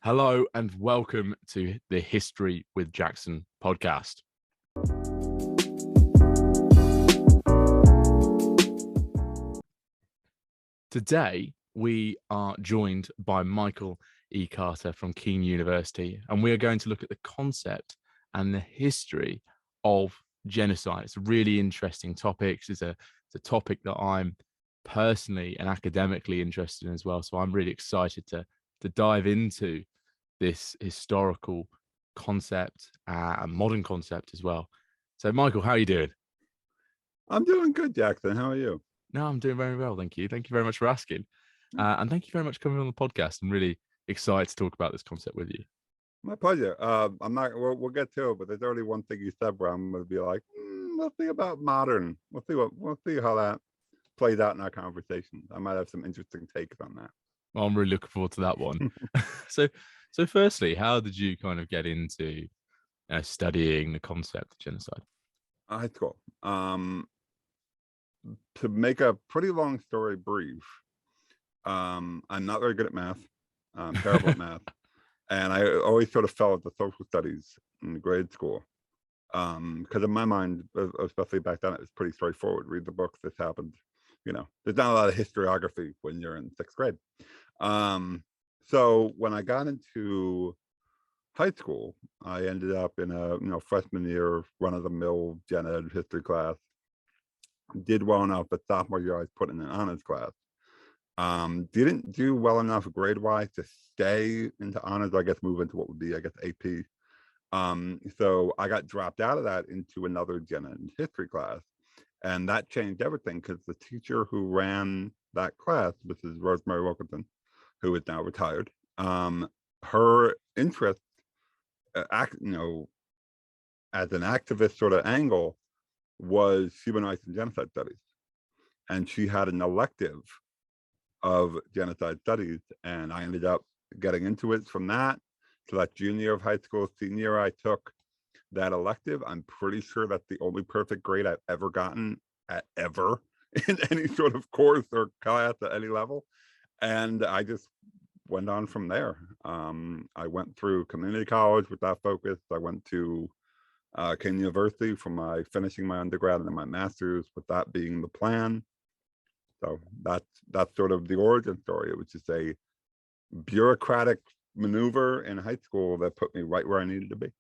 Hello and welcome to the History with Jackson podcast. Today, we are joined by Michael E. Carter from Kean University, and we are going to look at the concept and the history of genocide. It's a really interesting topic. It's a topic that I'm personally and academically interested in as well. So I'm really excited to dive into this historical concept, a modern concept as well. So, Michael, how are you doing? I'm doing good, Jackson. How are you? No, I'm doing very well, thank you. Thank you very much for asking, and thank you very much for coming on the podcast. I'm really excited to talk about this concept with you. My pleasure. I'm not. We'll get to it, but there's already one thing you said where I'm going to be like, let's see about modern. We'll see how that plays out in our conversations. I might have some interesting takes on that. Well, I'm really looking forward to that one. So firstly, how did you kind of get into studying the concept of genocide? High school. To make a pretty long story brief, I'm not very good at math. I'm terrible at math, and I always sort of fell into social studies in grade school. Because in my mind, especially back then, it was pretty straightforward. Read the books. This happened. There's not a lot of historiography when you're in sixth grade. So when I got into high school, I ended up in a freshman year run-of-the-mill gen ed history class. Did well enough, but sophomore year I was put in an honors class. Didn't do well enough grade-wise to stay into honors. I guess move into what would be, I guess, AP. So I got dropped out of that into another gen ed history class, and that changed everything because the teacher who ran that class, which is Rosemary Wilkinson, who is now retired, her interest, as an activist sort of angle, was human rights and genocide studies, and she had an elective of genocide studies, and I ended up getting into it from that. So that junior year of high school, senior year, I took that elective. I'm pretty sure that's the only perfect grade I've ever gotten ever in any sort of course or class at any level, and I just went on from there. I went through community college with that focus. I went to Kean University for finishing my undergrad and then my master's, with that being the plan. So that's sort of the origin story. It was just a bureaucratic maneuver in high school that put me right where I needed to be.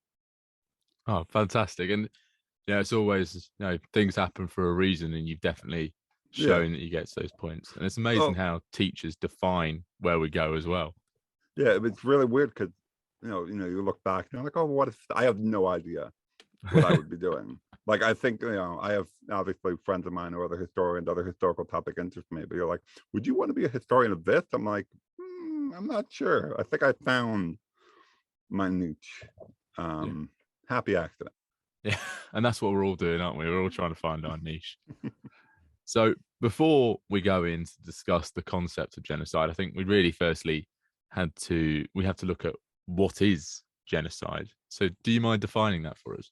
Oh, fantastic! And it's always things happen for a reason, and you've definitely shown that you get to those points. And it's amazing how teachers define where we go as well. Yeah, it's really weird because you look back and you're like, oh, what if I have no idea what I would be doing. Like, I think, I have obviously friends of mine who are other historians, other historical topic interest me, but you're like, would you want to be a historian of this? I'm like, I'm not sure. I think I found my niche. Happy accident. Yeah, and that's what we're all doing, aren't we? We're all trying to find our niche. So before we go in to discuss the concept of genocide, I think we really firstly have to look at what is genocide. So do you mind defining that for us?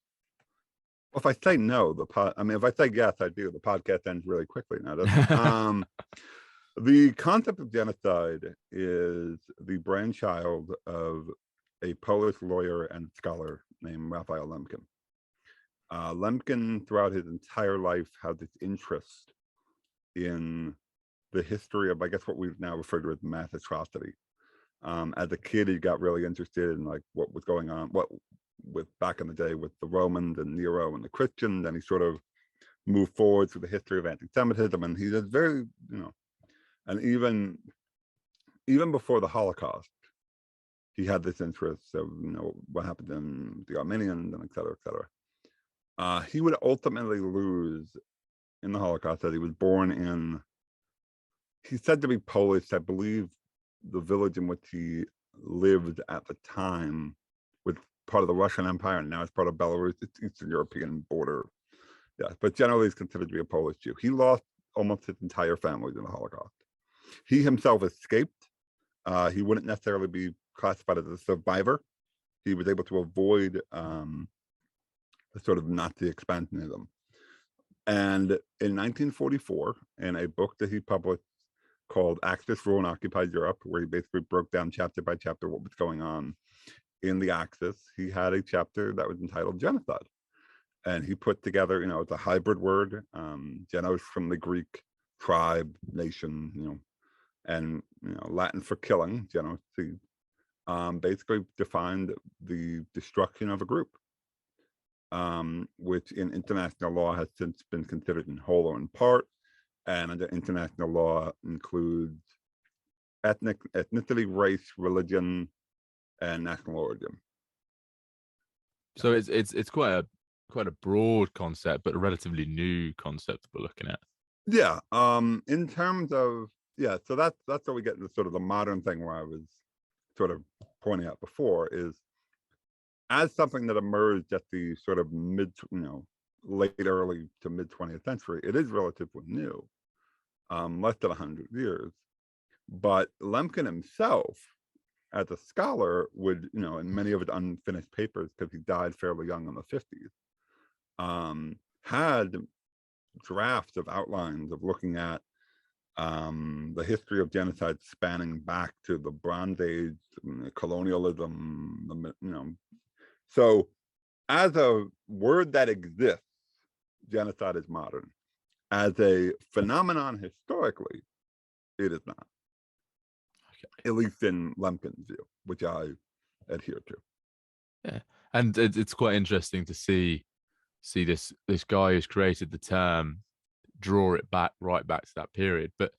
Well, if I say no, if I say yes, I do. The podcast ends really quickly now, doesn't it? The concept of genocide is the brainchild of a Polish lawyer and scholar named Raphael Lemkin. Lemkin, throughout his entire life, had this interest in the history of, I guess, what we've now referred to as mass atrocity. As a kid, he got really interested in what was going on, with back in the day with the Romans and Nero and the Christians, and he sort of moved forward through the history of anti-Semitism, and he was very, and even before the Holocaust, he had this interest of what happened in the Armenians and et cetera, et cetera. He would ultimately lose in the Holocaust, that he was born in, he's said to be Polish. I believe the village in which he lived at the time was part of the Russian Empire, and now it's part of Belarus. It's Eastern European border. Yeah, but generally he's considered to be a Polish Jew. He lost almost his entire family in the Holocaust. He himself escaped. He wouldn't necessarily be classified as a survivor. He was able to avoid the sort of Nazi expansionism. And in 1944, in a book that he published called Axis Rule in Occupied Europe, where he basically broke down chapter by chapter what was going on in the Axis. He had a chapter that was entitled Genocide. And he put together, it's a hybrid word, genos from the Greek tribe, nation, and Latin for killing, genocide, basically defined the destruction of a group, which in international law has since been considered in whole or in part, and under international law includes ethnicity, race, religion, and national origin. So it's quite a broad concept, but a relatively new concept we're looking at. Yeah. In terms of, so that's what we get into sort of the modern thing where I was sort of pointing out before, is as something that emerged at the sort of late early to mid 20th century, it is relatively new, less than 100 years. But Lemkin himself, as a scholar, would, in many of his unfinished papers, because he died fairly young in the 50s, had drafts of outlines of looking at the history of genocide spanning back to the Bronze Age, colonialism, So as a word that exists, genocide is modern. As a phenomenon historically, it is not. Okay. At least in Lemkin's view, which I adhere to. Yeah, and it's quite interesting to see this guy who's created the term draw it right back to that period, but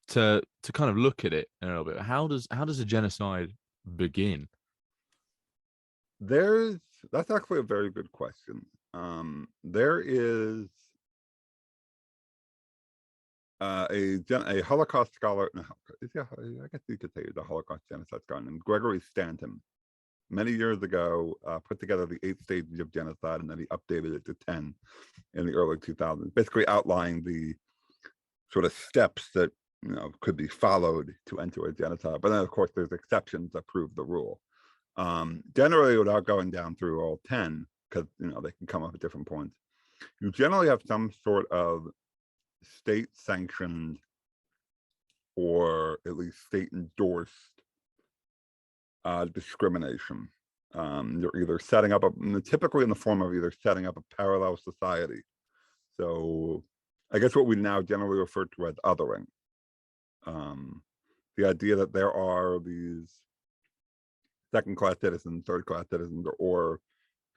to kind of look at it a little bit, how does a genocide begin? That's actually a very good question. There is a Holocaust scholar, I guess you could say the Holocaust genocide scholar, named Gregory Stanton, many years ago, put together the 8 stages of genocide, and then he updated it to 10 in the early 2000s, basically outlining the sort of steps that could be followed to enter a genocide. But then, of course, there's exceptions that prove the rule. Generally, without going down through all 10, because they can come up at different points, you generally have some sort of state-sanctioned, or at least state-endorsed discrimination. You're either setting up typically in the form of either setting up a parallel society. So I guess what we now generally refer to as othering. The idea that there are these second-class citizens, third-class citizens, or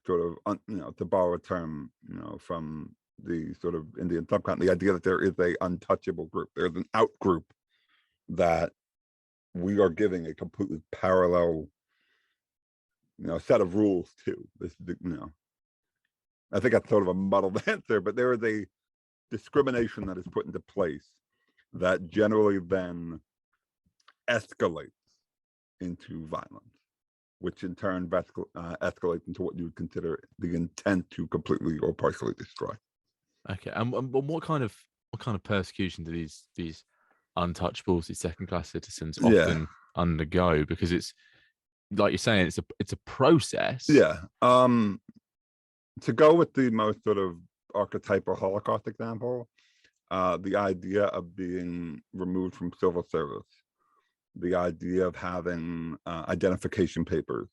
sort of, to borrow a term, from the sort of Indian subcontinent, the idea that there is a untouchable group. There's an out group that we are giving a completely parallel, set of rules to. This, I think that's sort of a muddled answer, but there is a discrimination that is put into place that generally then escalates into violence, which in turn escalates into what you would consider the intent to completely or partially destroy. Okay, and what kind of persecution do these untouchables, these second-class citizens, often undergo? Because it's like you're saying, it's a process. Yeah. To go with the most sort of archetypal Holocaust example, the idea of being removed from civil service, the idea of having identification papers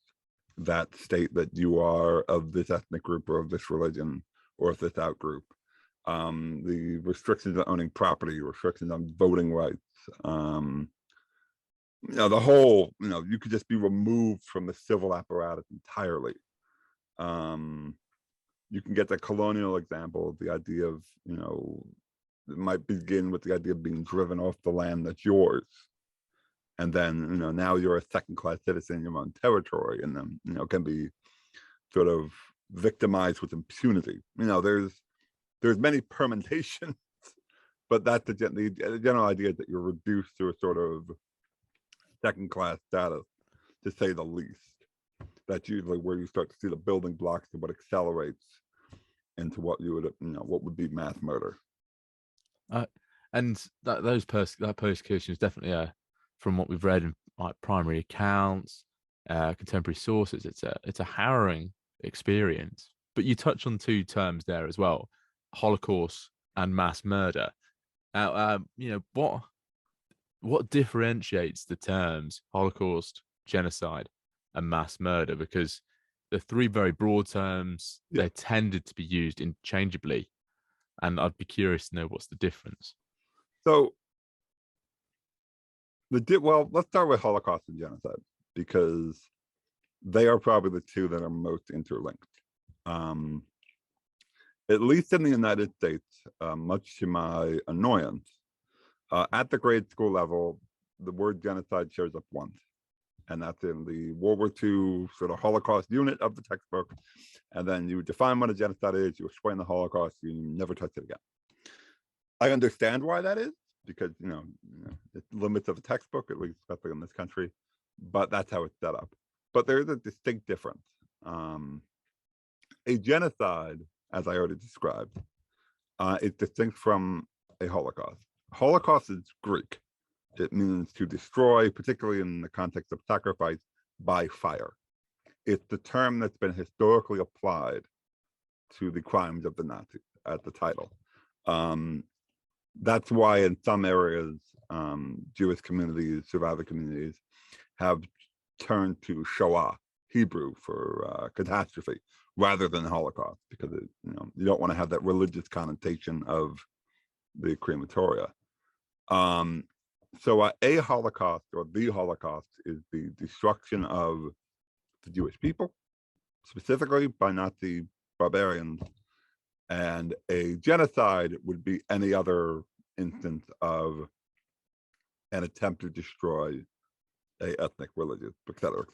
that state that you are of this ethnic group or of this religion or of this out group, the restrictions on owning property, restrictions on voting rights, the whole, you could just be removed from the civil apparatus entirely. You can get the colonial example, the idea of, it might begin with the idea of being driven off the land that's yours. And then, now you're a second-class citizen in your own territory, and then, can be sort of victimized with impunity. There's many permutations, but that's the general idea, that you're reduced to a sort of second-class status, to say the least. That's usually where you start to see the building blocks of what accelerates into what you would, what would be mass murder. And that persecution is definitely from what we've read in like primary accounts, contemporary sources, it's a harrowing experience. But you touch on 2 terms there as well: Holocaust and mass murder. Now, what what differentiates the terms Holocaust, genocide, and mass murder? Because they're three very broad terms. Yeah. They're tended to be used interchangeably, and I'd be curious to know what's the difference. So well, let's start with Holocaust and genocide, because they are probably the two that are most interlinked. At least in the United States, much to my annoyance, at the grade school level, the word genocide shows up once, and that's in the World War II sort of Holocaust unit of the textbook. And then you define what a genocide is, you explain the Holocaust, you never touch it again. I understand why that is, because it's limits of a textbook, at least especially in this country, but that's how it's set up. But there is a distinct difference. A genocide, as I already described, is distinct from a Holocaust. Holocaust is Greek. It means to destroy, particularly in the context of sacrifice, by fire. It's the term that's been historically applied to the crimes of the Nazis as the title. That's why in some areas, Jewish communities, survivor communities, have turned to Shoah, Hebrew, for catastrophe, rather than Holocaust, because you don't want to have that religious connotation of the crematoria. So a Holocaust, or the Holocaust, is the destruction of the Jewish people, specifically by Nazi barbarians. And a genocide would be any other instance of an attempt to destroy a ethnic, religious, et cetera,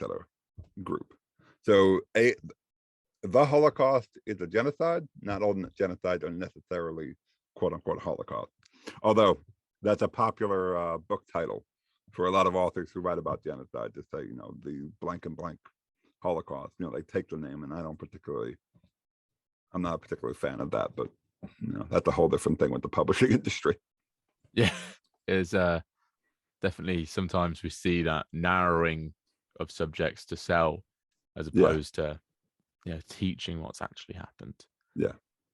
group. So the Holocaust is a genocide. Not all genocides are necessarily quote unquote Holocaust. Although that's a popular book title for a lot of authors who write about genocide, to say, the blank and blank Holocaust. They take the name, and I'm not a particular fan of that, but that's a whole different thing with the publishing industry. Yeah, it's definitely sometimes we see that narrowing of subjects to sell, as opposed to teaching what's actually happened. Yeah.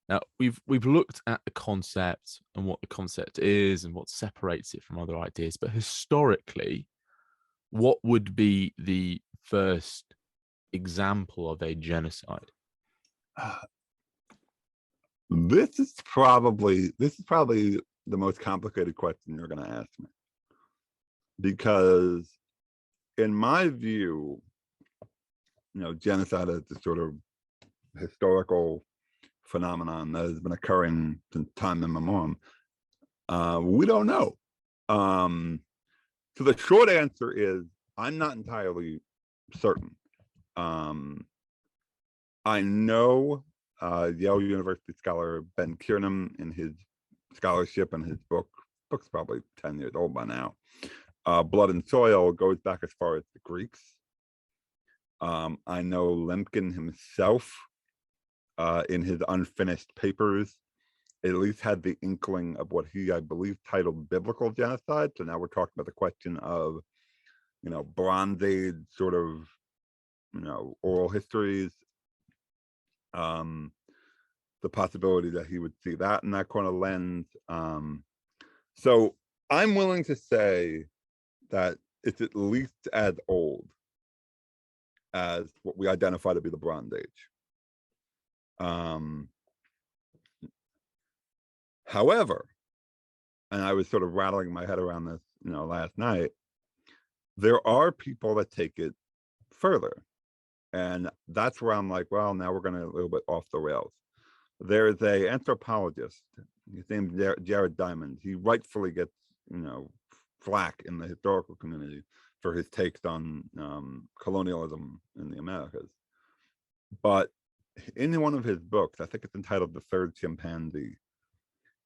Now we've looked at the concept and what the concept is and what separates it from other ideas, but historically, what would be the first example of a genocide? This is probably the most complicated question you're going to ask me, because in my view, genocide is the sort of historical phenomenon that has been occurring since time immemorial. We don't know. So the short answer is I'm not entirely certain. I know Yale University scholar Ben Keirnan, in his scholarship and his book's probably 10 years old by now, Blood and Soil, goes back as far as the Greeks. I know Lemkin himself, in his unfinished papers, at least had the inkling of what he, I believe, titled biblical genocide. So now we're talking about the question of, Bronze Age sort of, oral histories. The possibility that he would see that in that kind of lens. So I'm willing to say that it's at least as old as what we identify to be the Bronze Age. However, and I was sort of rattling my head around this, last night, there are people that take it further. And that's where I'm like, well, now we're going to a little bit off the rails. There's a anthropologist, his name's Jared Diamond. He rightfully gets, flack in the historical community for his takes on colonialism in the Americas. But in one of his books, I think it's entitled The Third Chimpanzee,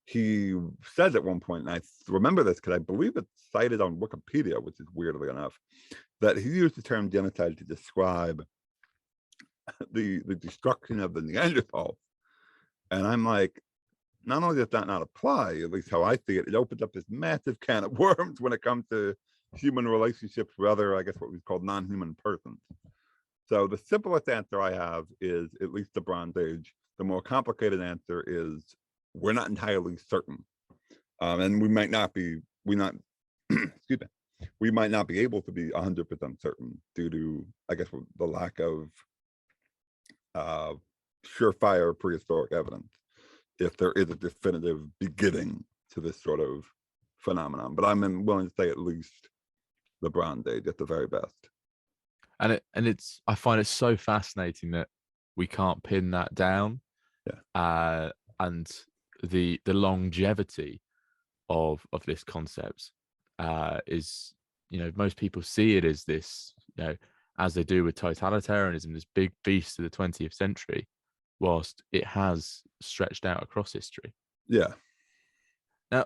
he says at one point, and I remember this because I believe it's cited on Wikipedia, which is weirdly enough, that he used the term genocide to describe the destruction of the Neanderthals. And I'm like, not only does that not apply, at least how I see it, it opens up this massive can of worms when it comes to human relationships with other, I guess what we call non-human persons. So the simplest answer I have is at least the Bronze Age. The more complicated answer is we're not entirely certain. And we might not be, excuse me, we might not be able to be 100% certain due to, I guess, the lack of surefire prehistoric evidence, if there is a definitive beginning to this sort of phenomenon. But I'm willing to say at least the Bronze Age at the very best. And it's I find it so fascinating that we can't pin that down. Yeah. And the longevity of this concept is, most people see it as this, as they do with totalitarianism, this big beast of the 20th century, whilst it has stretched out across history. Yeah. Now,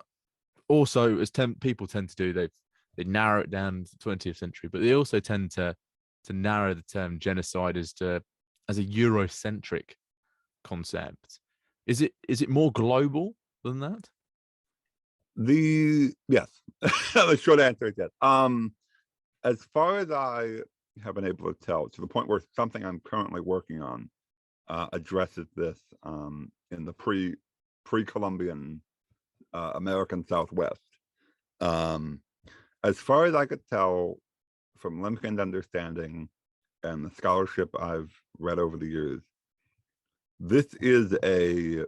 also, as people tend to do, they narrow it down to the 20th century, but they also tend to narrow the term genocide as a Eurocentric concept. Is it more global than that? Yes. The short answer is yes. As far as I have been able to tell, to the point where something I'm currently working on addresses this in the pre-Columbian American Southwest. As far as I could tell from Lemkin's understanding and the scholarship I've read over the years, this is a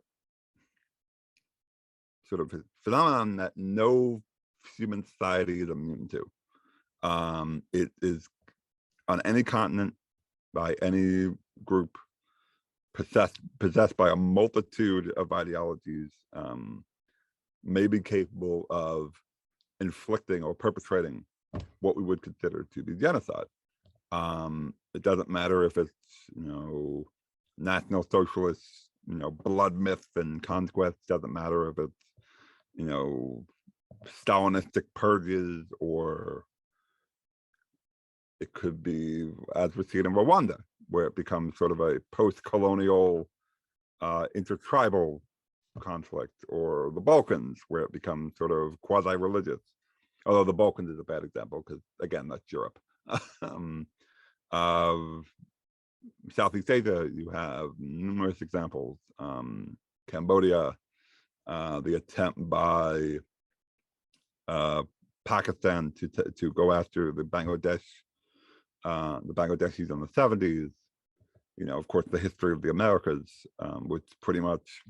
sort of phenomenon that no human society is immune to. It is on any continent, by any group, possessed by a multitude of ideologies, may be capable of inflicting or perpetrating what we would consider to be genocide. It doesn't matter if it's, National Socialist, blood myth and conquest. Doesn't matter if it's, Stalinistic purges, or it could be, as we see it in Rwanda, where it becomes sort of a post-colonial intertribal conflict, or the Balkans, where it becomes sort of quasi-religious. Although the Balkans is a bad example, because again, that's Europe. Of Southeast Asia, you have numerous examples. Cambodia, the attempt by Pakistan to go after the Bangladeshis in the 70s. Of course, the history of the Americas, which pretty much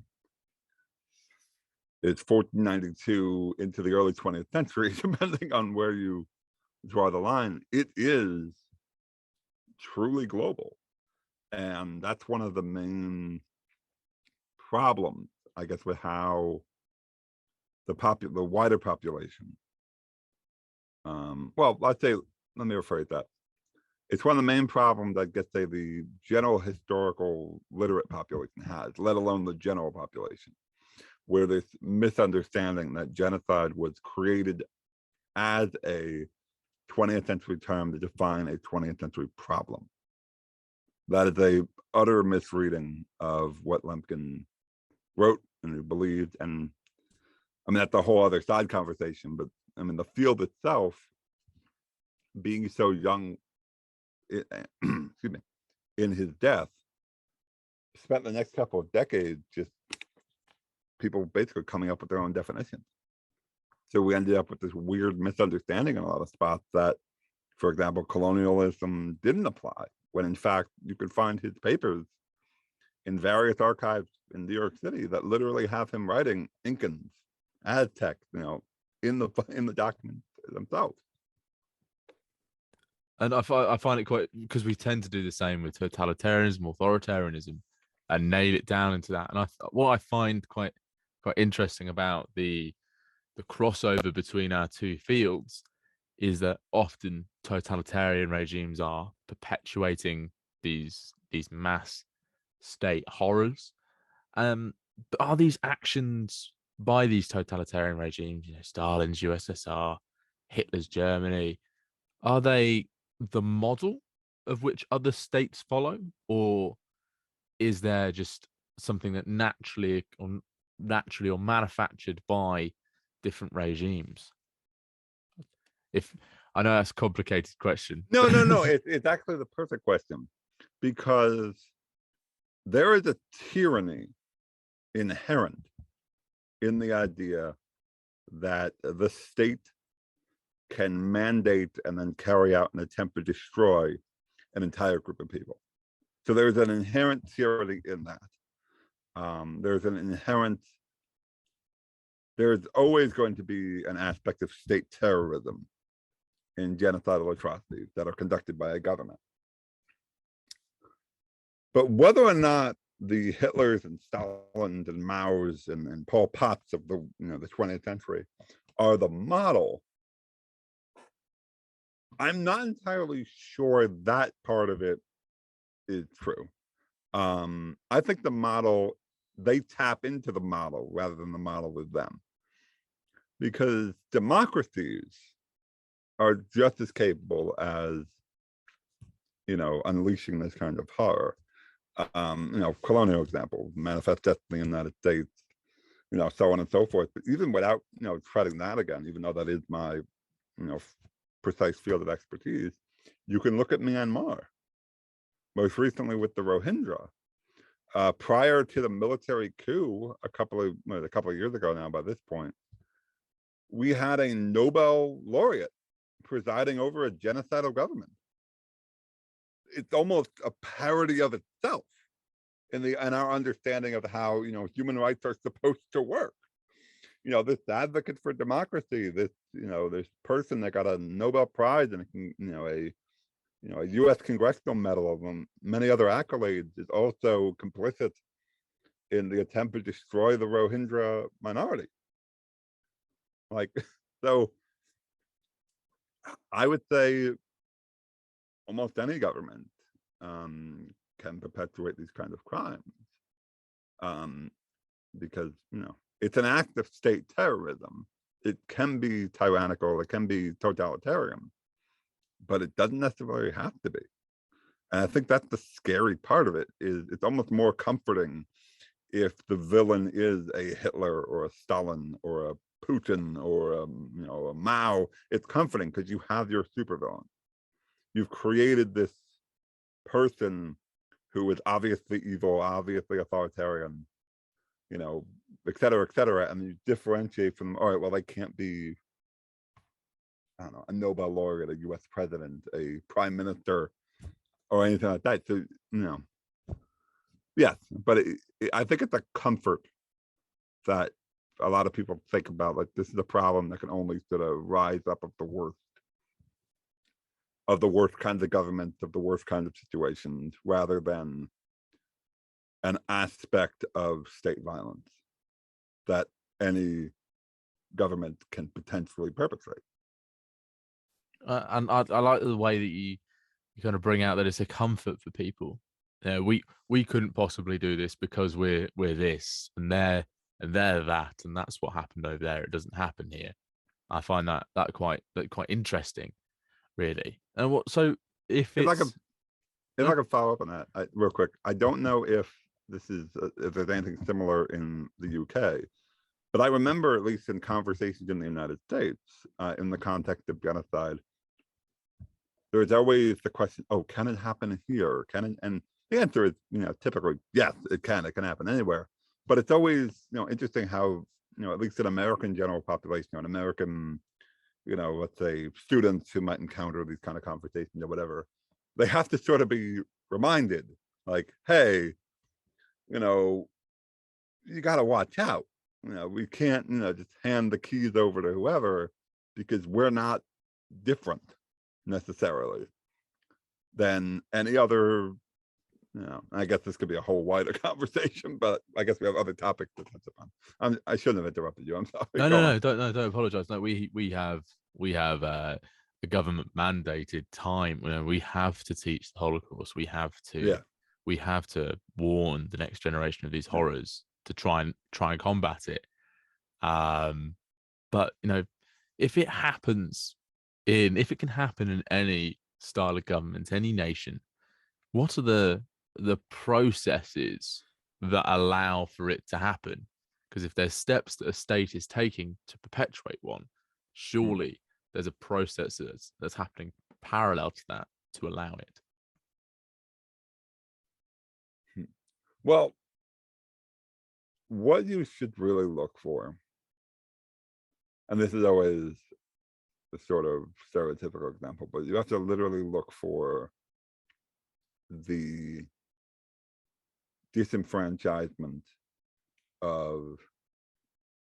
is 1492 into the early 20th century, depending on where you draw the line. It is truly global. And that's one of the main problems, I guess, with how the wider population, well, let me rephrase that. It's one of the main problems, I guess, the general historical literate population has, let alone the general population, where this misunderstanding that genocide was created as a 20th century term to define a 20th century problem. That is a utter misreading of what Lemkin wrote and believed. And I mean, that's a whole other side conversation, but I mean, the field itself, being so young, excuse me, in his death, spent the next couple of decades just people basically coming up with their own definitions. So we ended up with this weird misunderstanding in a lot of spots that, for example, colonialism didn't apply, when in fact you could find his papers in various archives in New York City that literally have him writing Incans, Aztecs, in the documents themselves. And I find it quite, because we tend to do the same with totalitarianism, authoritarianism, and nail it down into that. And what I find quite interesting about the crossover between our two fields is that often totalitarian regimes are perpetuating these mass state horrors. But are these actions by these totalitarian regimes, Stalin's USSR, Hitler's Germany, are they the model of which other states follow, or is there just something that naturally or manufactured by different regimes? If I know that's a complicated question. No. It's actually the perfect question, because there is a tyranny inherent in the idea that the state can mandate and then carry out an attempt to destroy an entire group of people. So there's an inherent tyranny in that. There's always going to be an aspect of state terrorism in genocidal atrocities that are conducted by a government. But whether or not the Hitlers and Stalins and Maos and Pol Pots of the the 20th century are the model, I'm not entirely sure that part of it is true. I think the model, they tap into the model rather than the model with them, because democracies are just as capable as unleashing this kind of horror. Colonial example, manifest destiny in the United States, so on and so forth. But even without treading that again, even though that is my precise field of expertise, you can look at Myanmar, most recently with the Rohingya. Prior to the military coup a couple of years ago now, by this point, we had a Nobel laureate presiding over a genocidal government. It's almost a parody of itself in our understanding of how human rights are supposed to work. This advocate for democracy, this person that got a Nobel Prize and a U.S. congressional medal of many other accolades, is also complicit in the attempt to destroy the Rohingya minority. So I would say almost any government can perpetuate these kind of crimes, because it's an act of state terrorism. It can be tyrannical, it can be totalitarian, but it doesn't necessarily have to be. And I think that's the scary part of it. Is it's almost more comforting if the villain is a Hitler or a Stalin or a Putin or a Mao. It's comforting because you have your supervillain. You've created this person who is obviously evil, obviously authoritarian, et cetera, and you differentiate from, all right, well, they can't be, I don't know, a Nobel laureate, a U.S. president, a prime minister, or anything like that. So, yes, but I think it's a comfort that a lot of people think about, like, this is a problem that can only sort of rise up of the worst kinds of governments, of the worst kinds of situations, rather than an aspect of state violence that any government can potentially perpetrate. And I like the way that you kind of bring out that it's a comfort for people. We couldn't possibly do this because we're this and they're that, and that's what happened over there. It doesn't happen here. I find that quite interesting, really. And so if I it's could follow up on that real quick. I don't know if there's anything similar in the UK, but I remember, at least in conversations in the United States, in the context of genocide, there's always the question, oh, can it happen here? And the answer is, typically, yes, it can happen anywhere. But it's always, interesting how, at least an American general population, an American, let's say students who might encounter these kind of conversations or whatever, they have to sort of be reminded, like, hey, you got to watch out. We can't, just hand the keys over to whoever, because we're not different necessarily than any other. I guess this could be a whole wider conversation, but I guess we have other topics to touch upon. I shouldn't have interrupted you. I'm sorry. No, don't apologize. No, we have a government mandated time. We have to teach the Holocaust. We have to warn the next generation of these horrors to try and combat it. But if it can happen in any style of government, any nation, what are the processes that allow for it to happen? Because if there's steps that a state is taking to perpetuate one, surely there's a process that's happening parallel to that to allow it. Well, what you should really look for, and this is always the sort of stereotypical example, but you have to literally look for the disenfranchisement of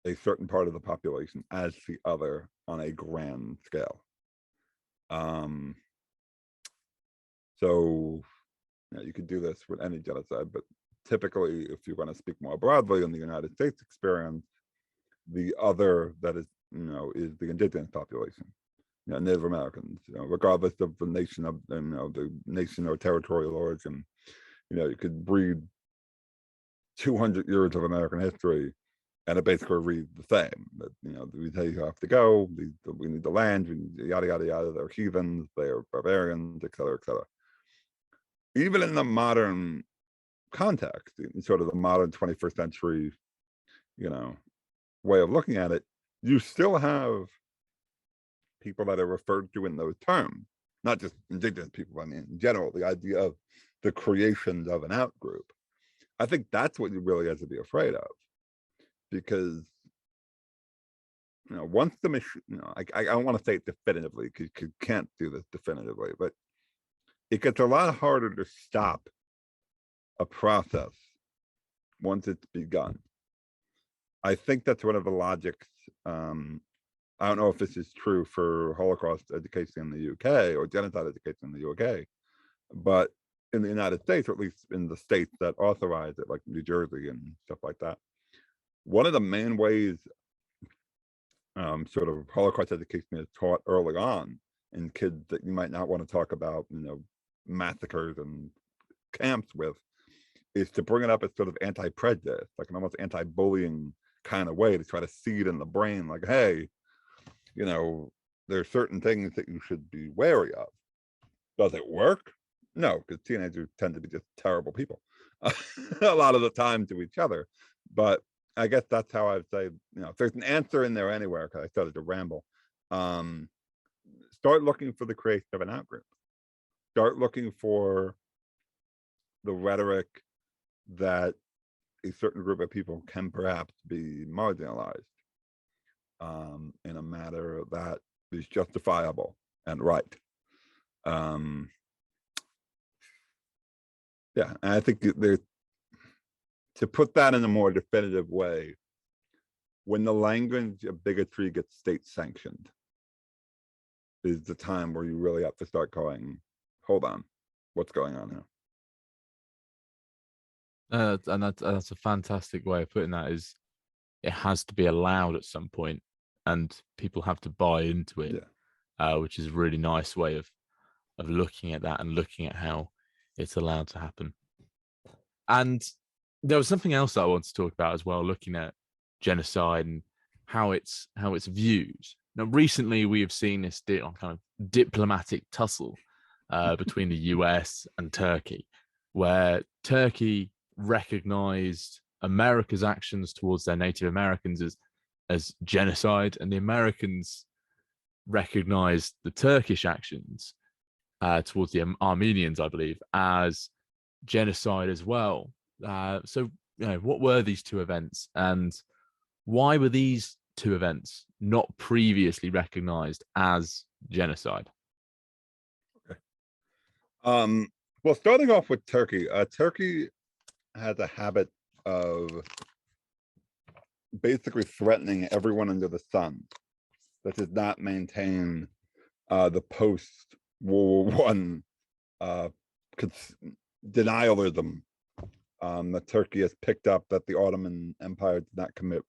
a certain part of the population as the other on a grand scale. So you could do this with any genocide, but typically, if you're going to speak more broadly in the United States experience, the other that is, is the indigenous population, Native Americans, regardless of the nation of, the nation or territorial origin. You could read 200 years of American history, and it basically reads the same. That we tell you have to go. We need the land. We need yada yada yada. They're heathens. They're barbarians, et cetera, et cetera. Even in the modern context, in sort of the modern 21st century, way of looking at it, you still have people that are referred to in those terms, not just indigenous people. I mean, in general, the idea of the creation of an outgroup. I think that's what you really have to be afraid of, because once the machine, I don't want to say it definitively because you can't do this definitively, but it gets a lot harder to stop a process once it's begun. I think that's one of the logics. I don't know if this is true for Holocaust education in the UK or genocide education in the UK, but in the United States, or at least in the states that authorize it, like New Jersey and stuff like that, one of the main ways sort of Holocaust education is taught early on in kids that you might not want to talk about, massacres and camps with, is to bring it up as sort of anti-prejudice, like an almost anti-bullying kind of way, to try to seed in the brain, like, hey, there are certain things that you should be wary of. Does it work? No, because teenagers tend to be just terrible people a lot of the time to each other. But I guess that's how I'd say, if there's an answer in there anywhere, because I started to ramble, start looking for the creation of an outgroup. Start looking for the rhetoric that a certain group of people can perhaps be marginalized in a manner that is justifiable and right. Yeah, and I think to put that in a more definitive way, when the language of bigotry gets state sanctioned is the time where you really have to start going, hold on, what's going on here? And that's a fantastic way of putting that. Is it has to be allowed at some point, and people have to buy into it, which is a really nice way of looking at that and looking at how it's allowed to happen. And there was something else that I wanted to talk about as well, looking at genocide and how it's viewed. Now, recently we have seen this kind of diplomatic tussle between the US and Turkey, where Turkey recognized America's actions towards their Native Americans as genocide, and the Americans recognized the Turkish actions towards the Armenians, I believe, as genocide as well. So, what were these two events, and why were these two events not previously recognized as genocide? Okay. Well, starting off with Turkey, Turkey has a habit of basically threatening everyone under the sun that does not maintain the post-World War I denialism that Turkey has picked up, that the Ottoman Empire did not commit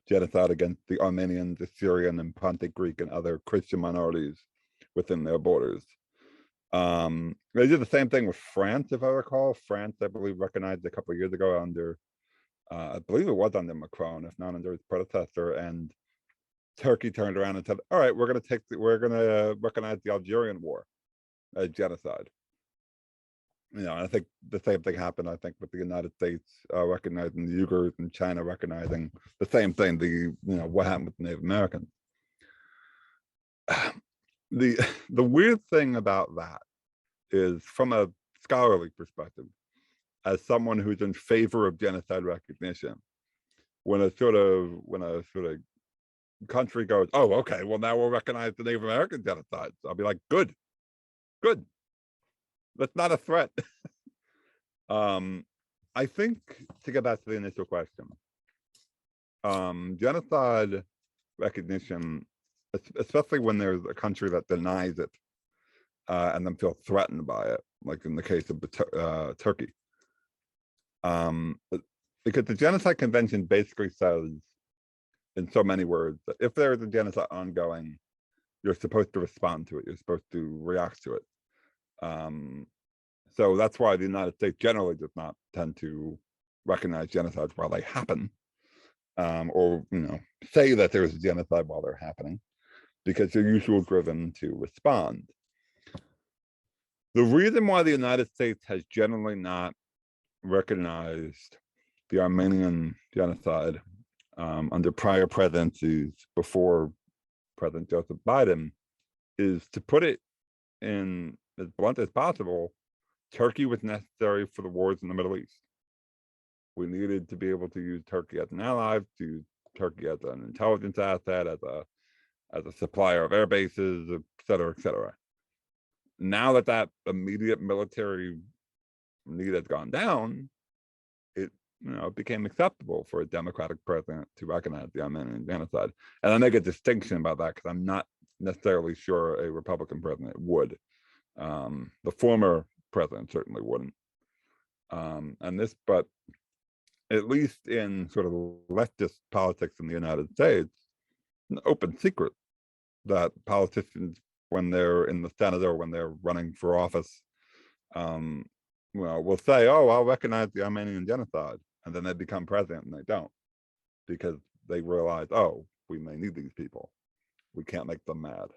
genocide against the Armenians, the Syrian and Pontic Greek and other Christian minorities within their borders. They did the same thing with France, if I recall. France, I believe, recognized a couple of years ago under, I believe it was under Macron, if not under his predecessor, and Turkey turned around and said, all right, we're going to recognize the Algerian War as genocide. And I think the same thing happened, I think, with the United States recognizing the Uyghurs and China recognizing the same thing, what happened with the Native Americans. The weird thing about that is, from a scholarly perspective, as someone who's in favor of genocide recognition, when a sort of country goes, oh, okay, well, now we'll recognize the Native American genocides. I'll be like, good, good. That's not a threat. I think, to get back to the initial question, genocide recognition, especially when there's a country that denies it and then feel threatened by it, like in the case of Turkey. Because the Genocide Convention basically says, in so many words, that if there is a genocide ongoing, you're supposed to respond to it. You're supposed to react to it. So that's why the United States generally does not tend to recognize genocides while they happen, or say that there's a genocide while they're happening, because they're usually driven to respond. The reason why the United States has generally not recognized the Armenian genocide under prior presidencies before President Joseph Biden is, to put it in as blunt as possible, Turkey was necessary for the wars in the Middle East. We needed to be able to use Turkey as an ally, to use Turkey as an intelligence asset, as a supplier of air bases, et cetera, et cetera. Now that that immediate military need has gone down, it became acceptable for a democratic president to recognize the Armenian genocide. And I make a distinction about that because I'm not necessarily sure a Republican president would. The former president certainly wouldn't. But at least in sort of leftist politics in the United States, an open secret that politicians, when they're in the Senate or when they're running for office, will say, oh, I'll recognize the Armenian genocide. And then they become president and they don't, because they realize, oh, we may need these people. We can't make them mad.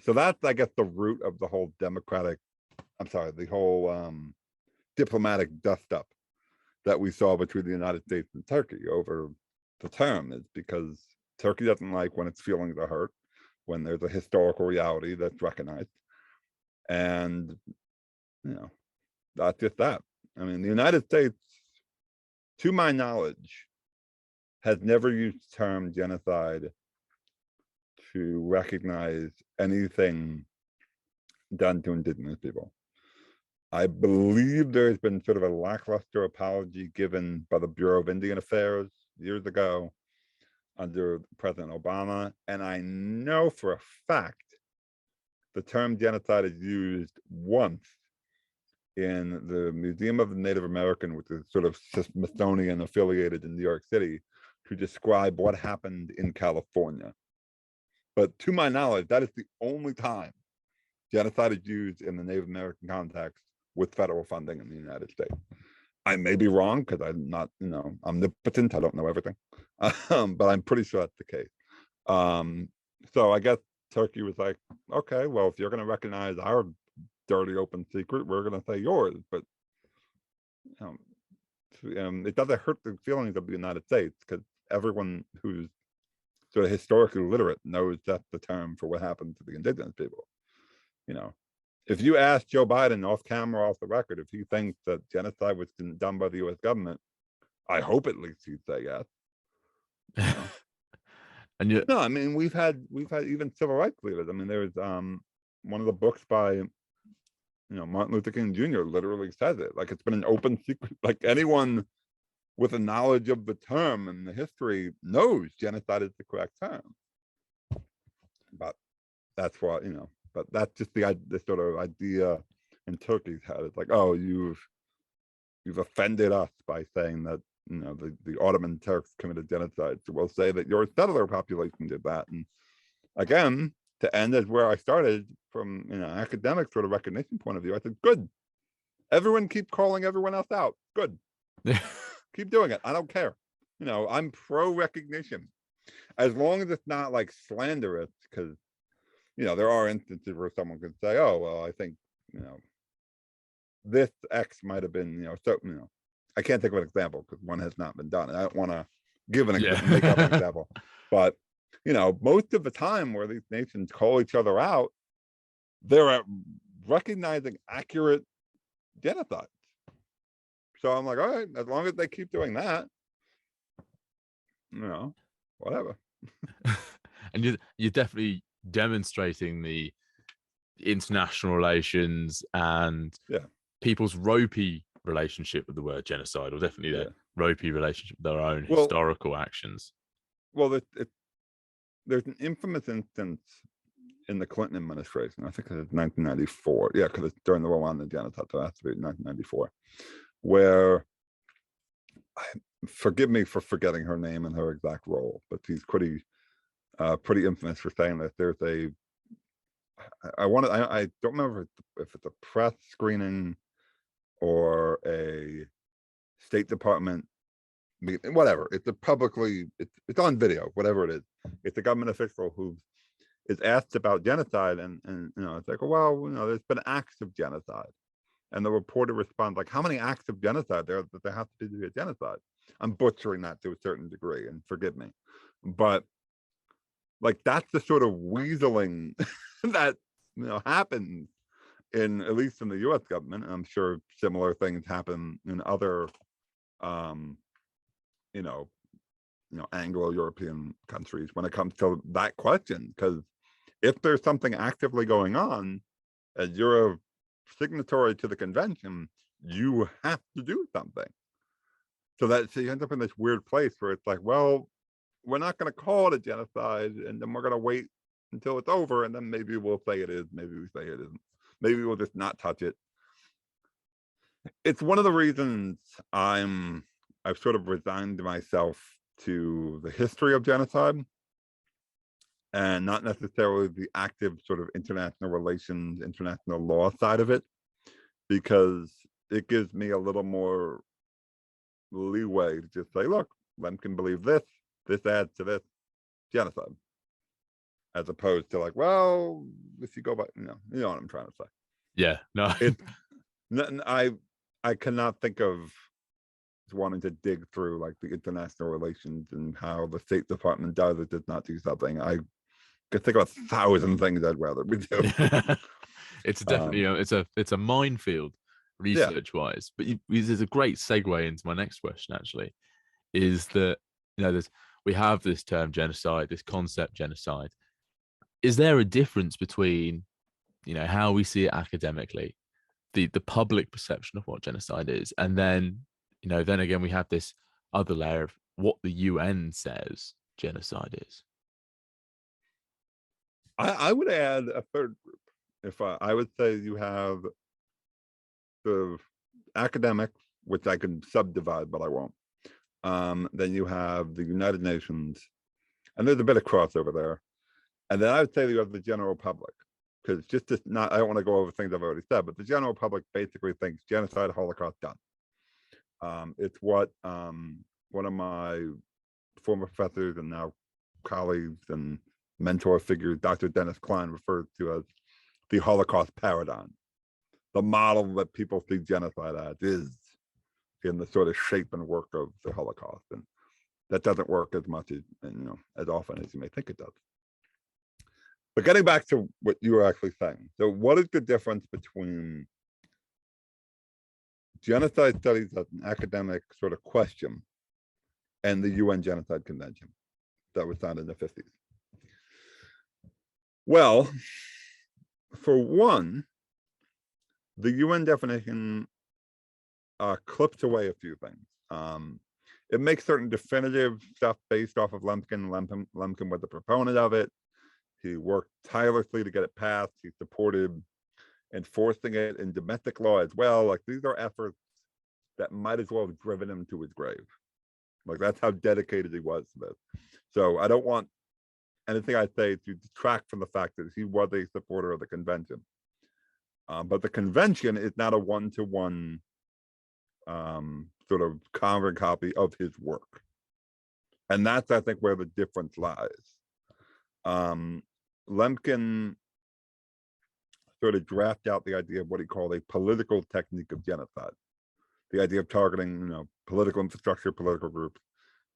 So that's, I guess, the root of the whole the whole diplomatic dust up that we saw between the United States and Turkey over the term, is because Turkey doesn't like when its feelings are hurt, when there's a historical reality that's recognized. And, that's just that. I mean, the United States, to my knowledge, has never used the term genocide to recognize anything done to indigenous people. I believe there's been sort of a lackluster apology given by the Bureau of Indian Affairs years ago under President Obama. And I know for a fact the term genocide is used once in the Museum of the Native American, which is sort of Smithsonian affiliated in New York City, to describe what happened in California. But to my knowledge, that is the only time genocide is used in the Native American context with federal funding in the United States. I may be wrong because I'm not, omnipotent. I don't know everything, but I'm pretty sure that's the case. So I guess Turkey was like, okay, well, if you're going to recognize our dirty open secret, we're going to say yours. But it doesn't hurt the feelings of the United States, because everyone who's sort of historically literate knows that's the term for what happened to the indigenous people. If you ask Joe Biden off camera, off the record, if he thinks that genocide was done by the U.S. government, I hope at least he'd say yes. And no, I mean, we've had even civil rights leaders. I mean, there's one of the books by Martin Luther King Jr. literally says it. Like, it's been an open secret. Like, anyone with a knowledge of the term and the history knows genocide is the correct term. But that's what but that's just the sort of idea in Turkey's head. It's like, oh, you've offended us by saying that the Ottoman Turks committed genocide, so we'll say that your settler population did that. And again, to end as where I started, from academic sort of recognition point of view, I said, good, everyone keep calling everyone else out. Good. Keep doing it. I don't care. I'm pro recognition, as long as it's not like slanderous, because there are instances where someone could say, oh, well, I think this X might have been I can't think of an example because one has not been done, and I don't want to give make up an example. But most of the time where these nations call each other out, they're recognizing accurate genocides. So I'm like, all right, as long as they keep doing that, whatever. And you're definitely demonstrating the international relations and Yeah, people's ropey relationship with the word genocide, or definitely their yeah. ropey relationship with their own Well, historical actions. there's an infamous instance in the Clinton administration. I think it's 1994. Yeah, because it's during the Rwandan genocide, so it has to be 1994, where, forgive me for forgetting her name and her exact role, but she's pretty infamous for saying that there's a, I don't remember if it's a press screening or a State Department meeting, whatever. It's a publicly, it's on video, whatever it is. It's a government official who is asked about genocide, and it's like, well, there's been acts of genocide, and the reporter responds like, how many acts of genocide there that there have to be a genocide? I'm butchering that to a certain degree, and forgive me, but like that's the sort of weaseling that happens in, at least in the U.S. government. And I'm sure similar things happen in other um you know Anglo-European countries when it comes to that question, because if there's something actively going on and you're a signatory to the convention, you have to do something. So you end up in this weird place where it's like, well, we're not going to call it a genocide, and then we're going to wait until it's over, and then maybe we'll say it is, maybe we say it isn't, maybe we'll just not touch it. It's one of the reasons I've sort of resigned myself to the history of genocide, and not necessarily the active sort of international relations, international law side of it, because it gives me a little more leeway to just say, look, Lem can believe this adds to this, genocide, as opposed to like, well, if you go by, you know what I'm trying to say. Yeah, no. It, I cannot think of wanting to dig through like the international relations and how the State Department does or does not do something. I could think of 1,000 things I'd rather we do. It's definitely, it's a minefield Yeah. research wise. But there's a great segue into my next question. Actually, is that we have this term genocide, this concept genocide. Is there a difference between how we see it academically, the public perception of what genocide is, and then again we have this other layer of what the UN says genocide is? I would add a third group. If I would say you have the academics, which I can subdivide, but I won't. Then you have the United Nations, and there's a bit of crossover there. And then I would say you have the general public, because just not, I don't want to go over things I've already said, but the general public basically thinks genocide, Holocaust, done. It's what one of my former professors and now colleagues and mentor figures, Dr. Dennis Klein, refers to as the Holocaust paradigm. The model that people see genocide as is in the sort of shape and work of the Holocaust, and that doesn't work as much as as often as you may think it does. But getting back to what you were actually saying, so what is the difference between genocide studies as an academic sort of question and the UN Genocide Convention that was signed in the 50s? Well, for one, the UN definition clips away a few things. It makes certain definitive stuff based off of Lemkin. Lemkin was the proponent of it. He worked tirelessly to get it passed. He supported enforcing it in domestic law as well. Like, these are efforts that might as well have driven him to his grave. Like, that's how dedicated he was to this. So I don't want anything I say to detract from the fact that he was a supporter of the convention. But the convention is not a one-to-one sort of carbon copy of his work. And that's, I think, where the difference lies. Lemkin sort of drafted out the idea of what he called a political technique of genocide. The idea of targeting, political infrastructure, political groups.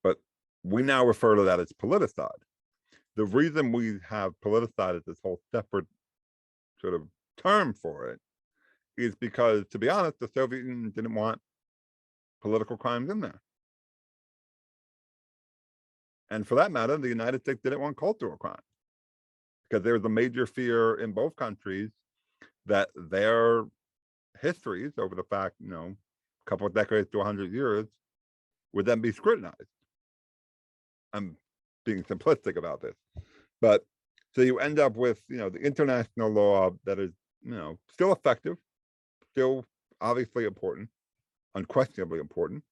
But we now refer to that as politicide. The reason we have politicide as this whole separate sort of term for it is because, to be honest, the Soviet Union didn't want political crimes in there. And for that matter, the United States didn't want cultural crime, because there was a major fear in both countries that their histories over the fact, a couple of decades to 100 years would then be scrutinized. I'm being simplistic about this, but so you end up with, the international law that is, still effective, still obviously important, unquestionably important,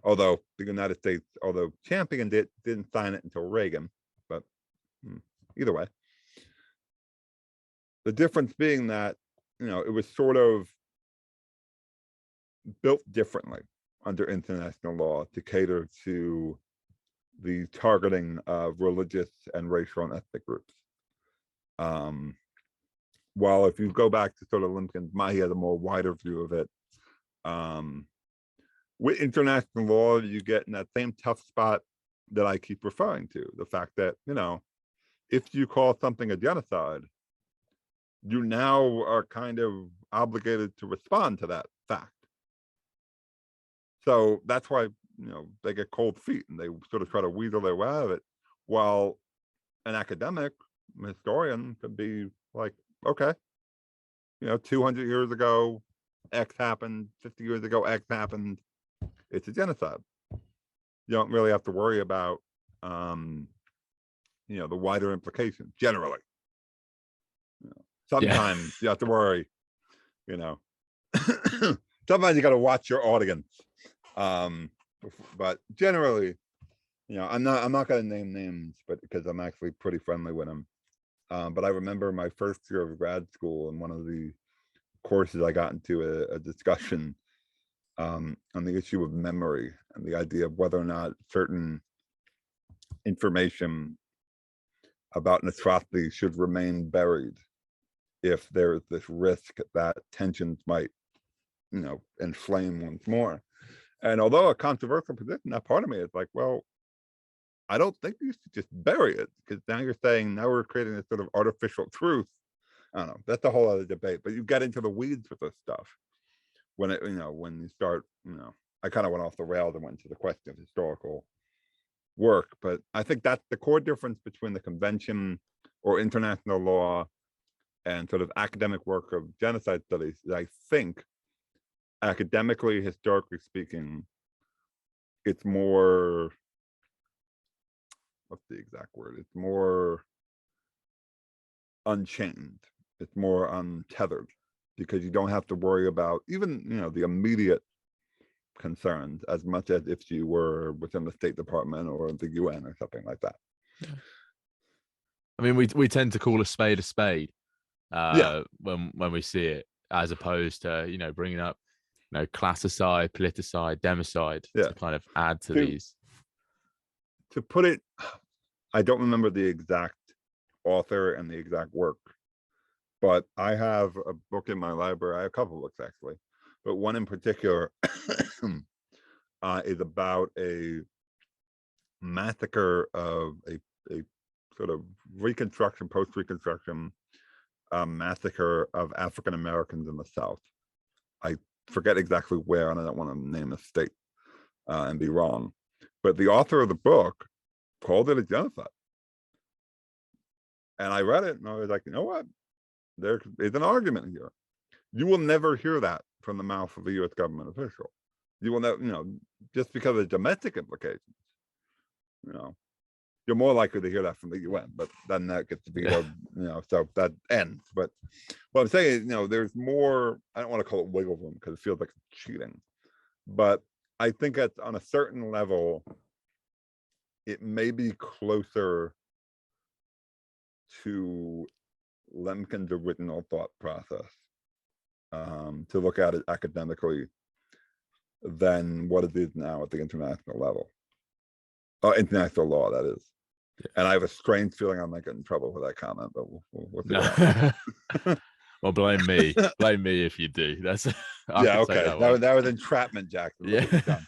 although the United States, although championed it, didn't sign it until Reagan, but either way. The difference being that, it was sort of built differently under international law to cater to the targeting of religious and racial and ethnic groups. While if you go back to sort of Lincoln's, he had a more wider view of it. With international law, you get in that same tough spot that I keep referring to, the fact that, if you call something a genocide, you now are kind of obligated to respond to that fact. So that's why, they get cold feet and they sort of try to weasel their way out of it. While an academic historian could be like, okay, 200 years ago, X happened, 50 years ago, X happened. It's a genocide. You don't really have to worry about, the wider implications generally. Sometimes you have to worry, sometimes you got to watch your audience. But generally, I'm not going to name names, but because I'm actually pretty friendly with them. But I remember my first year of grad school, and one of the courses I got into a discussion on the issue of memory and the idea of whether or not certain information about an atrocity should remain buried if there is this risk that tensions might, inflame once more. And although a controversial position, that part of me is like, well, I don't think you should just bury it, because now you're saying now we're creating this sort of artificial truth. I don't know. That's a whole other debate, but you get into the weeds with this stuff when it, when you start, I kind of went off the rails and went into the question of historical work, but I think that's the core difference between the convention or international law and sort of academic work of genocide studies. I think academically, historically speaking, it's more, what's the exact word? It's more unchained. It's more untethered, because you don't have to worry about even, the immediate concerns as much as if you were within the State Department or the UN or something like that. Yeah. I mean, we tend to call a spade when we see it, as opposed to, bringing up, classicide, politicide, democide to kind of add to these. To put it, I don't remember the exact author and the exact work, but I have a book in my library. I have a couple books actually, but one in particular is about a massacre of a sort of reconstruction, post-reconstruction massacre of African Americans in the South. I forget exactly where, and I don't want to name a state and be wrong, but the author of the book called it a genocide. And I read it and I was like, you know what? There is an argument here. You will never hear that from the mouth of a U.S. government official. You will never, just because of domestic implications, you're more likely to hear that from the UN, but then that gets to be, so that ends. But what I'm saying is, there's more, I don't want to call it wiggle room because it feels like cheating, but I think that on a certain level, it may be closer to Lemkin's original thought process to look at it academically than what it is now at the international level. International law, that is. And I have a strange feeling I might get in trouble for that comment, but we'll see no. Well, blame me if you do. That's okay. That was entrapment, Jackson. Yeah.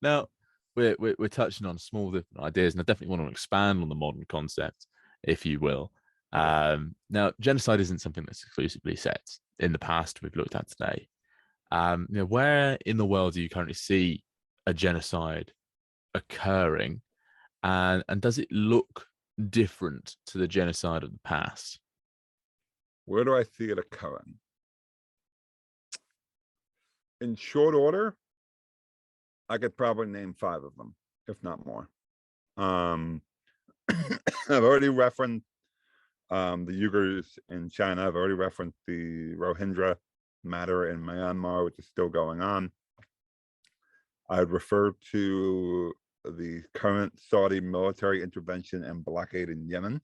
Now we're touching on small different ideas, and I definitely want to expand on the modern concept, if you will. Now, genocide isn't something that's exclusively set in the past. We've looked at today. Where in the world do you currently see a genocide occurring? And does it look different to the genocide of the past? Where do I see it occurring? In short order, I could probably name 5 of them, if not more. I've already referenced the Uyghurs in China. I've already referenced the Rohingya matter in Myanmar, which is still going on. I would refer to the current Saudi military intervention and blockade in Yemen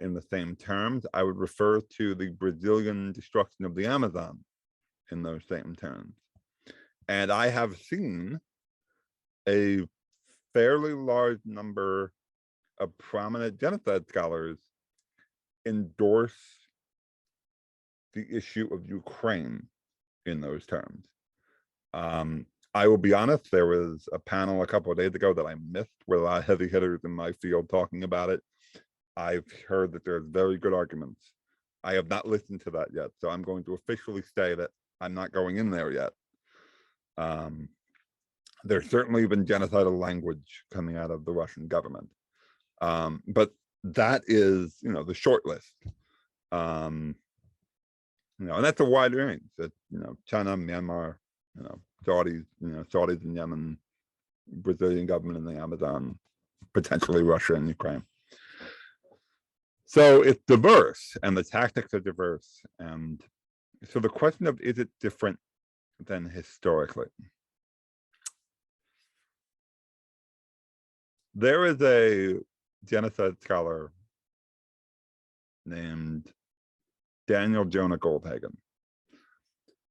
in the same terms. I would refer to the Brazilian destruction of the Amazon in those same terms. And I have seen a fairly large number of prominent genocide scholars endorse the issue of Ukraine in those terms. I will be honest, there was a panel a couple of days ago that I missed with a lot of heavy hitters in my field talking about it. I've heard that there's very good arguments. I have not listened to that yet, so I'm going to officially say that I'm not going in there yet. There's certainly been genocidal language coming out of the Russian government. But that is, the short list. And that's a wide range. That China, Myanmar, Saudis, Saudis in Yemen, Brazilian government in the Amazon, potentially Russia and Ukraine. So it's diverse, and the tactics are diverse. And so the question of, is it different than historically? There is a genocide scholar named Daniel Jonah Goldhagen,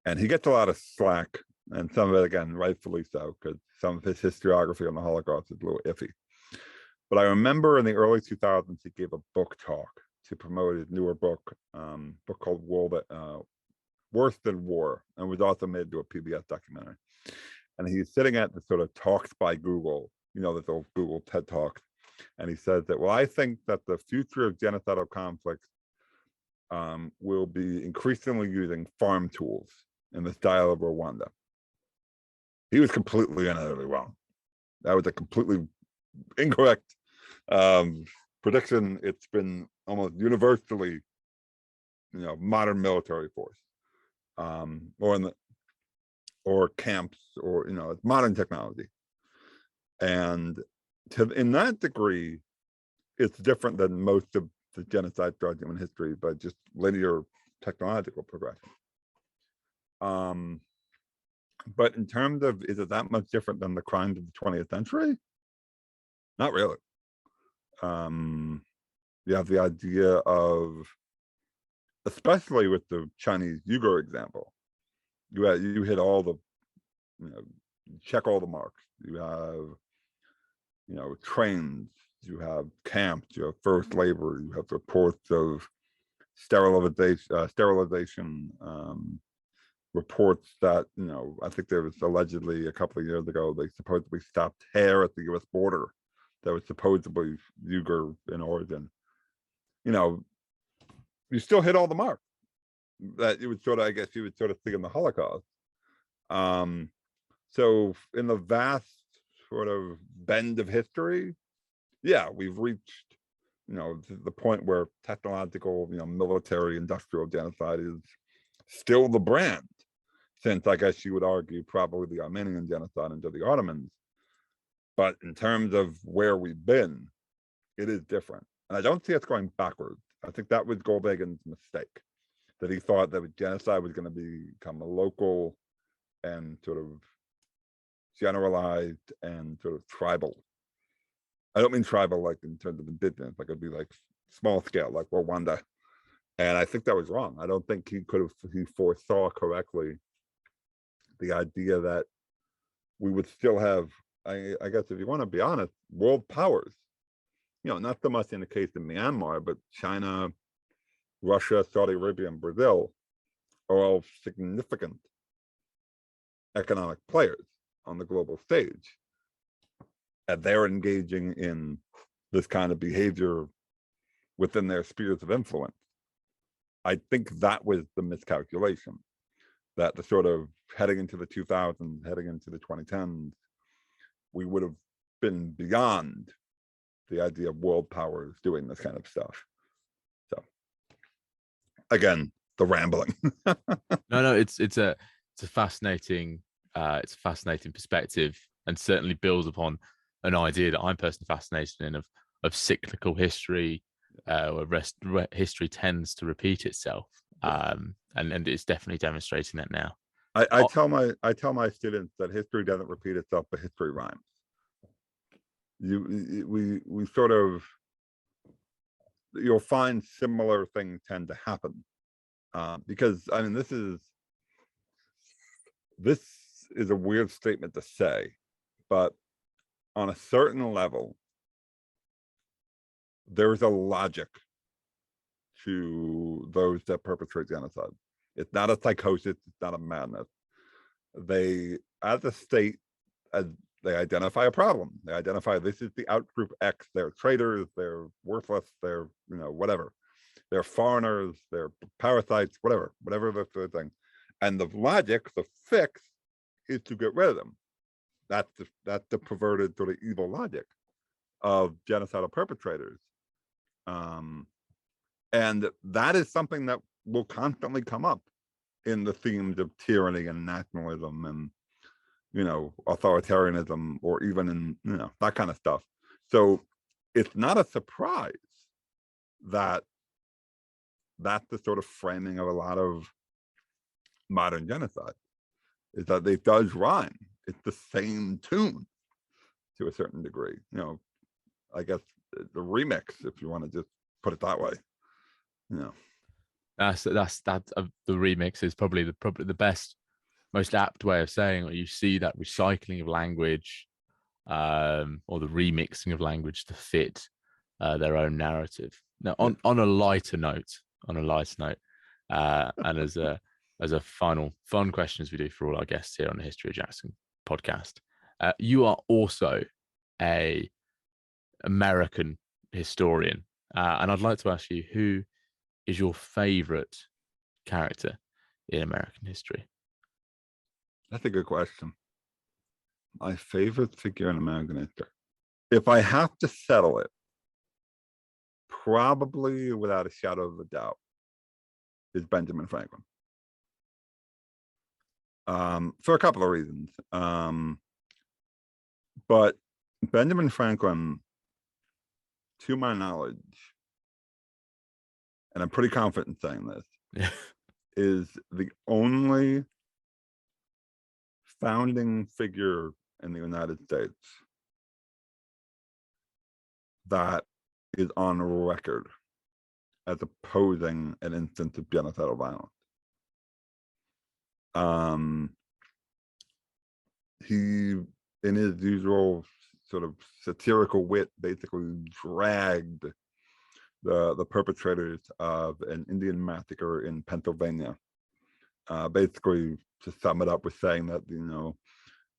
and he gets a lot of slack, and some of it, again, rightfully so, because some of his historiography on the Holocaust is a little iffy. But I remember in the early 2000s, he gave a book talk to promote his newer book, book called Worse Than War, and was also made into a PBS documentary. And he's sitting at the sort of talks by Google, this old Google TED Talk, and he says that, well, I think that the future of genocidal conflicts will be increasingly using farm tools in the style of Rwanda. He was completely and utterly wrong. That was a completely incorrect prediction. It's been almost universally, modern military force, or camps, or it's modern technology. And in that degree, it's different than most of the genocide throughout human history by just linear technological progression. But in terms of, is it that much different than the crimes of the 20th century? Not really. You have the idea of, especially with the Chinese Uyghur example, you hit all the, check all the marks. You have, trains, you have camps, you have forced labor, you have reports of sterilization, reports that, I think there was allegedly a couple of years ago, they supposedly stopped hair at the US border that was supposedly Uyghur in origin. You still hit all the marks that you would sort of, I guess you would sort of see in the Holocaust. So in the vast sort of bend of history, yeah, we've reached, the point where technological, military industrial genocide is still the brand, since I guess you would argue probably the Armenian genocide under the Ottomans. But in terms of where we've been, it is different. And I don't see us going backwards. I think that was Goldhagen's mistake, that he thought that genocide was going to become a local and sort of generalized and sort of tribal. I don't mean tribal like in terms of indigenous, like it'd be like small scale, like Rwanda. And I think that was wrong. I don't think he foresaw correctly the idea that we would still have, I guess if you want to be honest, world powers, not so much in the case of Myanmar, but China, Russia, Saudi Arabia, and Brazil are all significant economic players on the global stage. And they're engaging in this kind of behavior within their spheres of influence. I think that was the miscalculation, that the sort of heading into the 2000s, heading into the 2010s, we would have been beyond the idea of world powers doing this kind of stuff. So again, the rambling. No, it's a fascinating perspective, and certainly builds upon an idea that I'm personally fascinated in of cyclical history, where history tends to repeat itself, and it's definitely demonstrating that now. I tell my students that history doesn't repeat itself, but history rhymes. We sort of, you'll find similar things tend to happen, because I mean this is a weird statement to say, but on a certain level, there's a logic to those that perpetrate genocide. It's not a psychosis, it's not a madness. They, as a state, as they identify a problem. They identify this is the outgroup X, they're traitors, they're worthless, they're, you know, whatever. They're foreigners, they're parasites, whatever the sort of thing. And the logic, the fix, is to get rid of them. That's the perverted sort of evil logic of genocidal perpetrators. And that is something that will constantly come up in the themes of tyranny and nationalism and, you know, authoritarianism, or even in, you know, that kind of stuff. So it's not a surprise that that's the sort of framing of a lot of modern genocide, is that it does rhyme. It's the same tune to a certain degree. You know, I guess the remix, if you want to just put it that way. You know, the remix is probably the best, most apt way of saying it. You see that recycling of language, or the remixing of language to fit their own narrative. Now, on a lighter note, and as a final fun question, as we do for all our guests here on the History of Jackson podcast, you are also a American historian, and I'd like to ask you, who is your favorite character in American history? that's a good question. My favorite figure in American history, if I have to settle it, probably without a shadow of a doubt, is Benjamin Franklin. For a couple of reasons. But Benjamin Franklin, to my knowledge, and I'm pretty confident in saying this, is the only founding figure in the United States that is on record as opposing an instance of genocidal violence. He, in his usual sort of satirical wit, basically dragged the perpetrators of an Indian massacre in Pennsylvania. Basically, to sum it up, with saying that, you know,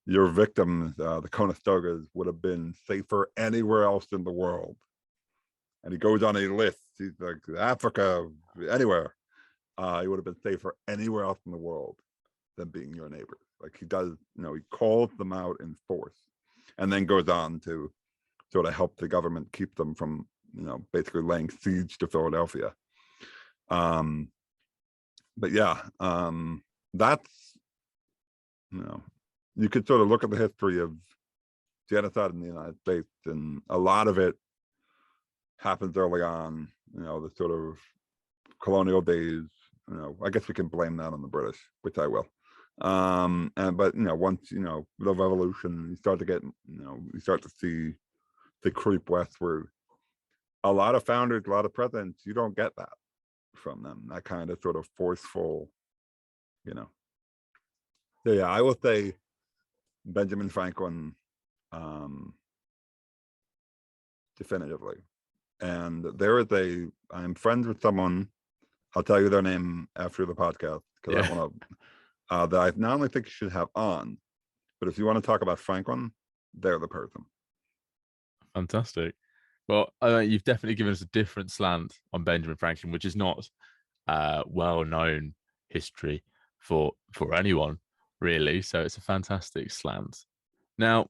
your victims, the Conestogas, would have been safer anywhere else in the world. And he goes on a list. He's like, Africa, anywhere. He would have been safer anywhere else in the world than being your neighbor. Like, he does, you know, he calls them out in force, and then goes on to sort of help the government keep them from, you know, basically laying siege to Philadelphia. But yeah, that's, you know, you could sort of look at the history of genocide in the United States, and a lot of it happens early on, you know, the sort of colonial days. You know, I guess we can blame that on the British, which I will. But, you know, once, you know, the revolution, you start to get, you know, you start to see the creep westward. A lot of founders, a lot of presidents, you don't get that from them, that kind of sort of forceful, you know. So yeah, I will say Benjamin Franklin, definitively. And there is I'm friends with someone, I'll tell you their name after the podcast, because I want to, that I not only think you should have on, but if you want to talk about Franklin, they're the person. Fantastic. Well, you've definitely given us a different slant on Benjamin Franklin, which is not well-known history for anyone, really. So it's a fantastic slant. Now,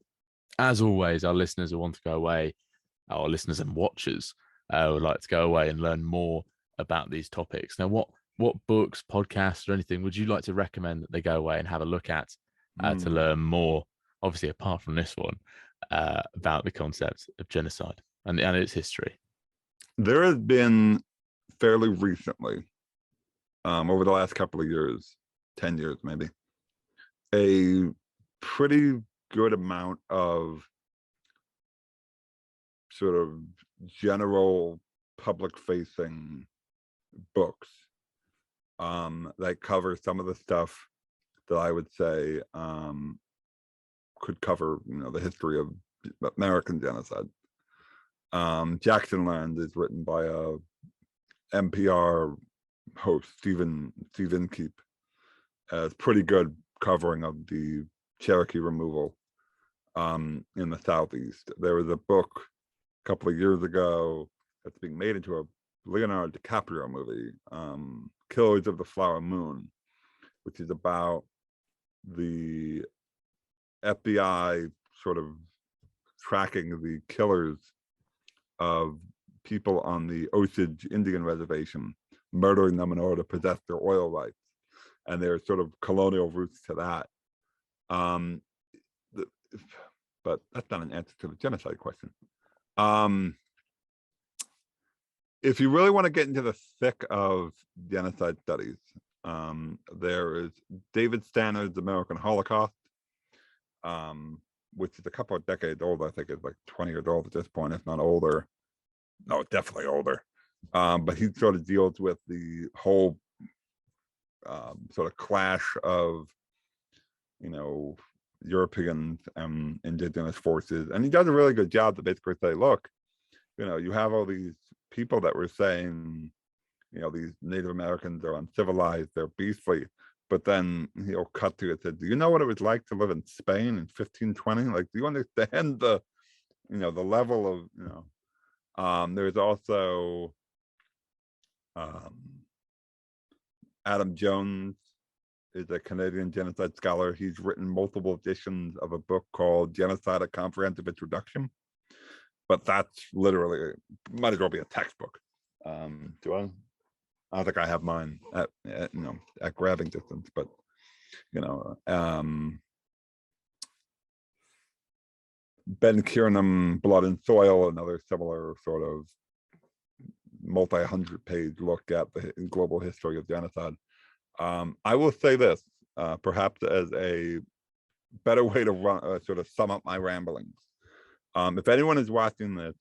As always, our listeners who want to go away, our listeners and watchers would like to go away and learn more about these topics. Now, what books, podcasts, or anything would you like to recommend that they go away and have a look at to Mm. learn more? Obviously, apart from this one, about the concept of genocide and its history. There has been fairly recently, over the last couple of years, 10 years maybe, a pretty good amount of sort of general public facing books that cover some of the stuff that I would say could cover, the history of American genocide. Jacksonland is written by a NPR host, Steve Inskeep. It's pretty good covering of the Cherokee removal in the Southeast. There was a book a couple of years ago that's being made into a Leonardo DiCaprio movie, Killers of the Flower Moon, which is about the FBI sort of tracking the killers of people on the Osage Indian Reservation, murdering them in order to possess their oil rights, and there's sort of colonial roots to that. But that's not an answer to the genocide question. If you really want to get into the thick of genocide studies, there is David Stannard's American Holocaust, which is a couple of decades old. I think it's like 20 years old at this point, if not older. No, definitely older. But he sort of deals with the whole sort of clash of, Europeans and indigenous forces. And he does a really good job to basically say, look, you have all these people that were saying, these Native Americans are uncivilized, they're beastly. But then he'll cut to it, said, do you know what it was like to live in Spain in 1520? Like, do you understand the level of, there's also Adam Jones is a Canadian genocide scholar. He's written multiple editions of a book called Genocide: A Comprehensive Introduction. But that's literally, might as well be a textbook. Do I don't think I have mine at grabbing distance, but Ben Keirnan, Blood and Soil, another similar sort of multi-hundred-page look at the global history of genocide. I will say this, perhaps as a better way to run, sort of sum up my ramblings. If anyone is watching this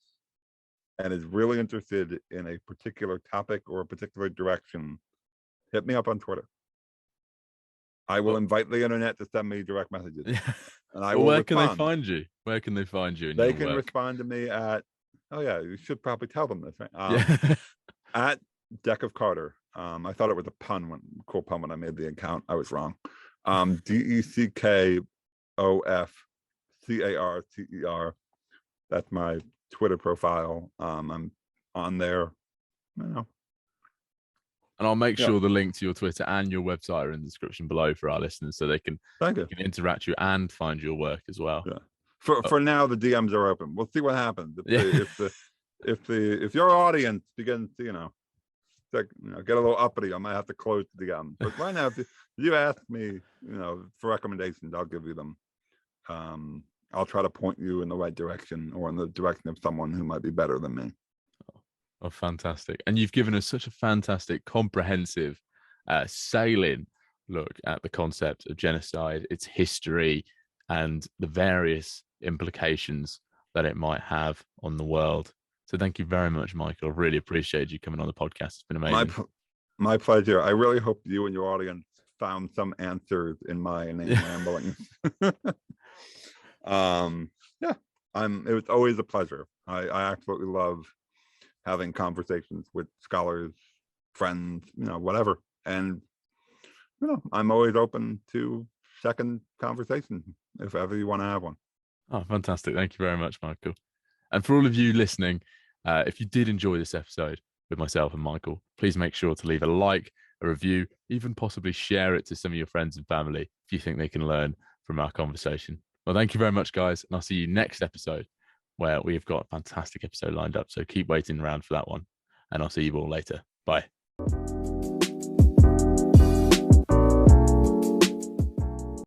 and is really interested in a particular topic or a particular direction, hit me up on Twitter. I will invite the internet to send me direct messages, and I will where respond. can they find you? Where can they find you? They can respond to me at, oh yeah, you should probably tell them this, right? At Deck of Carter. I thought it was a cool pun when I made the account. I was wrong. DECKOFCARTER. That's my Twitter profile. I'm on there. And I'll make sure the link to your Twitter and your website are in the description below for our listeners, so they can interact with you and find your work as well. Yeah. For now, the DMs are open. We'll see what happens if your audience begins to get a little uppity. I might have to close the DMs. But right now, if you ask me for recommendations, I'll give you them. I'll try to point you in the right direction, or in the direction of someone who might be better than me. Oh, fantastic. And you've given us such a fantastic, comprehensive, salient look at the concept of genocide, its history, and the various implications that it might have on the world. So thank you very much, Michael. I really appreciate you coming on the podcast. It's been amazing. My pleasure. I really hope you and your audience found some answers in my inane rambling. It was always a pleasure. I absolutely love having conversations with scholars, friends, whatever. And, I'm always open to second conversation if ever you want to have one. Oh, fantastic. Thank you very much, Michael. And for all of you listening, if you did enjoy this episode with myself and Michael, please make sure to leave a like, a review, even possibly share it to some of your friends and family if you think they can learn from our conversation. Well, thank you very much, guys. And I'll see you next episode where we've got a fantastic episode lined up. So keep waiting around for that one. And I'll see you all later. Bye.